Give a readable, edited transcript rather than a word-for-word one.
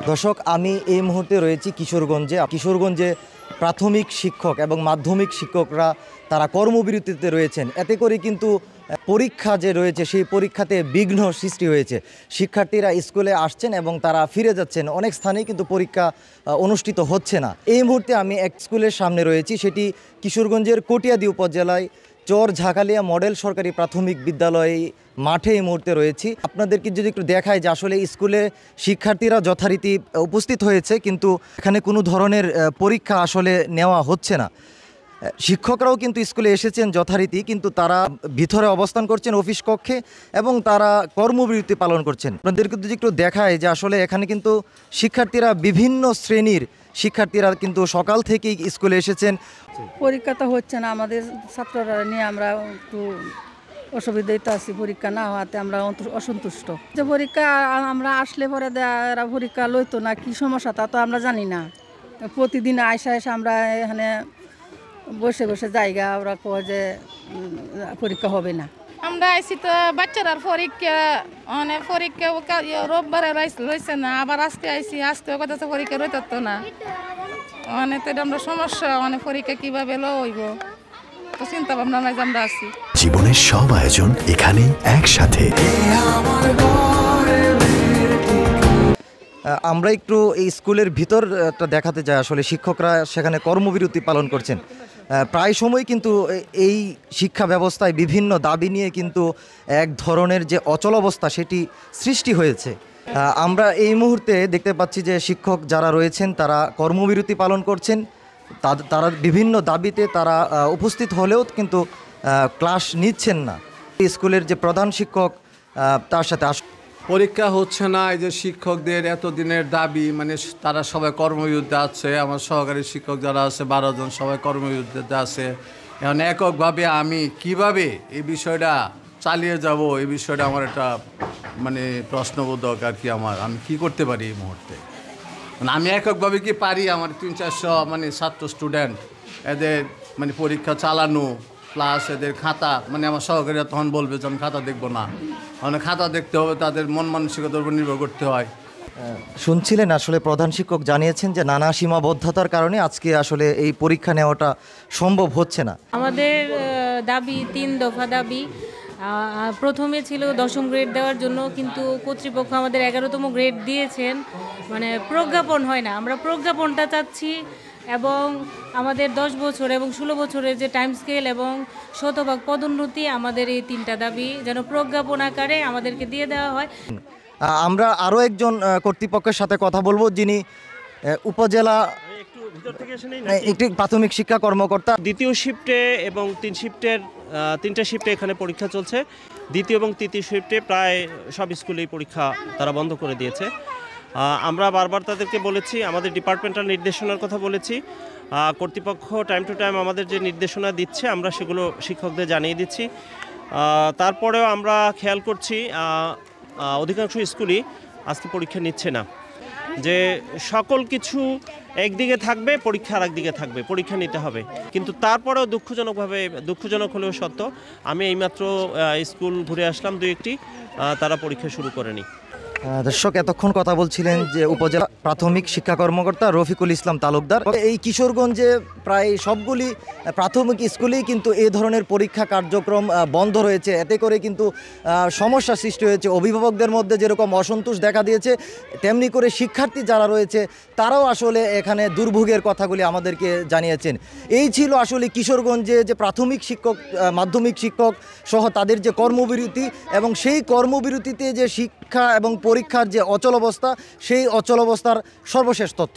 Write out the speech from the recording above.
দর্শক, আমি এই মুহূর্তে রয়েছি কিশোরগঞ্জে প্রাথমিক শিক্ষক এবং মাধ্যমিক শিক্ষকরা তারা কর্মবিরতিতে রয়েছেন। এতে করে কিন্তু পরীক্ষা যে রয়েছে সেই পরীক্ষাতে বিঘ্ন সৃষ্টি হয়েছে। শিক্ষার্থীরা স্কুলে আসছেন এবং তারা ফিরে যাচ্ছেন। অনেক স্থানেই কিন্তু পরীক্ষা অনুষ্ঠিত হচ্ছে না। এই মুহূর্তে আমি এক স্কুলের সামনে রয়েছি, সেটি কিশোরগঞ্জের কটিয়াদী উপজেলায় চর ঝাঁকালিয়া মডেল সরকারি প্রাথমিক বিদ্যালয় মাঠে এই মুহূর্তে রয়েছি। আপনাদেরকে যদি একটু দেখায় যে আসলে স্কুলে শিক্ষার্থীরা যথারীতি উপস্থিত হয়েছে, কিন্তু এখানে কোনো ধরনের পরীক্ষা আসলে নেওয়া হচ্ছে না। শিক্ষকরাও কিন্তু স্কুলে এসেছেন যথারীতি, কিন্তু তারা ভিতরে অবস্থান করছেন অফিস কক্ষে এবং তারা কর্মবিরতি পালন করছেন। আপনাদেরকে যদি একটু দেখায় যে আসলে এখানে কিন্তু শিক্ষার্থীরা বিভিন্ন শ্রেণীর শিক্ষার্থীরা কিন্তু সকাল থেকেই স্কুলে এসেছেন। পরীক্ষা তো হচ্ছে না, আমাদের ছাত্ররা নিয়ে আমরা একটু অসুবিধায় তো আছি। পরীক্ষা না হওয়াতে আমরা অসন্তুষ্ট। যে পরীক্ষা আমরা আসলে পরে এরা পরীক্ষা লইতো না, কি সমস্যা তা তো আমরা জানি না। প্রতিদিন আয়সা আমরা এখানে বসে বসে জায়গা ওরা কয় যে পরীক্ষা হবে না। আমরা আইসি তো বাচ্চারা পরীক্ষা রোববারে রয়েছে না, আবার আজকে আইসি, আজকে কথা পরীক্ষা রইতো না। তো আমরা সমস্যা, পরীক্ষা কিভাবে লইব তো চিন্তা ভাবনা নাই যে আমরা আছি। জীবনের সব আয়োজন এখানে একসাথে। আমরা একটু এই স্কুলের ভিতরটা দেখাতে চাই। আসলে শিক্ষকরা সেখানে কর্মবিরতি পালন করছেন। প্রায় সময় কিন্তু এই শিক্ষা ব্যবস্থায় বিভিন্ন দাবি নিয়ে কিন্তু এক ধরনের যে অচলাবস্থা সেটি সৃষ্টি হয়েছে। আমরা এই মুহূর্তে দেখতে পাচ্ছি যে শিক্ষক যারা রয়েছেন তারা কর্মবিরতি পালন করছেন। তারা বিভিন্ন দাবিতে তারা উপস্থিত হলেও কিন্তু ক্লাস নিচ্ছেন না। স্কুলের যে প্রধান শিক্ষক তার সাথে পরীক্ষা হচ্ছে না, এই যে শিক্ষকদের এতদিনের দাবি, তারা সবাই কর্মবিরতিতে আছে। আমার সহকারী শিক্ষক যারা আছে 12 জন সবাই কর্মবিরতিতে আছে। এখন এককভাবে আমি কিভাবে এই বিষয়টা চালিয়ে যাব, এই বিষয়টা আমার একটা প্রশ্নবোধক আর কি। আমি কি করতে পারি এই মুহূর্তে? আমি এককভাবে কি পারি? আমার 300-400 ছাত্র স্টুডেন্ট, এদের পরীক্ষা চালানো প্লাস এদের খাতা, আমার সহকারীরা তখন বলবে যে আমি খাতা দেখবো না। খাতা দেখতে হবে, তাদের মন মানসিকতার উপর নির্ভর করতে হয়। শুনছিলেন আসলে প্রধান শিক্ষক জানিয়েছেন যে নানা সীমাবদ্ধতার কারণে আজকে আসলে এই পরীক্ষা নেওয়াটা সম্ভব হচ্ছে না। আমাদের দাবি 3 দফা দাবি। প্রথমে ছিল 10ম গ্রেড দেওয়ার জন্য, কিন্তু কর্তৃপক্ষ আমাদের 11তম গ্রেড দিয়েছেন। প্রজ্ঞাপন হয় না, আমরা প্রজ্ঞাপনটা চাচ্ছি। এবং আমাদের 10 বছর এবং 16 বছরের যে টাইম স্কেল এবং শতভাগ পদোন্নতি, আমাদের এই 3টা দাবি যেন প্রজ্ঞাপন আকারে আমাদেরকে দিয়ে দেওয়া হয়। আমরা আরও একজন কর্তৃপক্ষের সাথে কথা বলবো, যিনি উপজেলা একটি প্রাথমিক শিক্ষা কর্মকর্তা। দ্বিতীয় শিফটে এবং 3টা শিফটে এখানে পরীক্ষা চলছে। দ্বিতীয় এবং তৃতীয় শিফটে প্রায় সব স্কুলেই পরীক্ষা তারা বন্ধ করে দিয়েছে। আমরা বারবার তাদেরকে বলেছি, আমাদের ডিপার্টমেন্টাল নির্দেশনার কথা বলেছি। কর্তৃপক্ষ টাইম টু টাইম আমাদের যে নির্দেশনা দিচ্ছে আমরা সেগুলো শিক্ষকদের জানিয়ে দিচ্ছি। তারপরেও আমরা খেয়াল করছি অধিকাংশ স্কুলই আজকে পরীক্ষা নিচ্ছে না। যে সকল কিছু একদিকে থাকবে, পরীক্ষা আর একদিকে থাকবে, পরীক্ষা নিতে হবে। কিন্তু তারপরেও দুঃখজনক হলেও সত্য, আমি এইমাত্র স্কুল ঘুরে আসলাম 2-1টি, তারা পরীক্ষা শুরু করেনি। দর্শক, এতক্ষণ কথা বলছিলেন যে উপজেলা প্রাথমিক শিক্ষা কর্মকর্তা রফিকুল ইসলাম তালুকদার। এই কিশোরগঞ্জে প্রায় সবগুলি প্রাথমিক স্কুলেই কিন্তু এই ধরনের পরীক্ষা কার্যক্রম বন্ধ রয়েছে। এতে করে কিন্তু সমস্যা সৃষ্টি হয়েছে। অভিভাবকদের মধ্যে যেরকম অসন্তোষ দেখা দিয়েছে, তেমনি করে শিক্ষার্থী যারা রয়েছে তারাও আসলে এখানে দুর্ভোগের কথাগুলি আমাদেরকে জানিয়েছেন। এই ছিল আসলে কিশোরগঞ্জে যে প্রাথমিক শিক্ষক, মাধ্যমিক শিক্ষক সহ তাদের যে কর্মবিরতি, এবং সেই কর্মবিরতিতে যে শিক্ষা এবং পরীক্ষার যে অচল অবস্থা, সেই অচল অবস্থার সর্বশেষ তথ্য।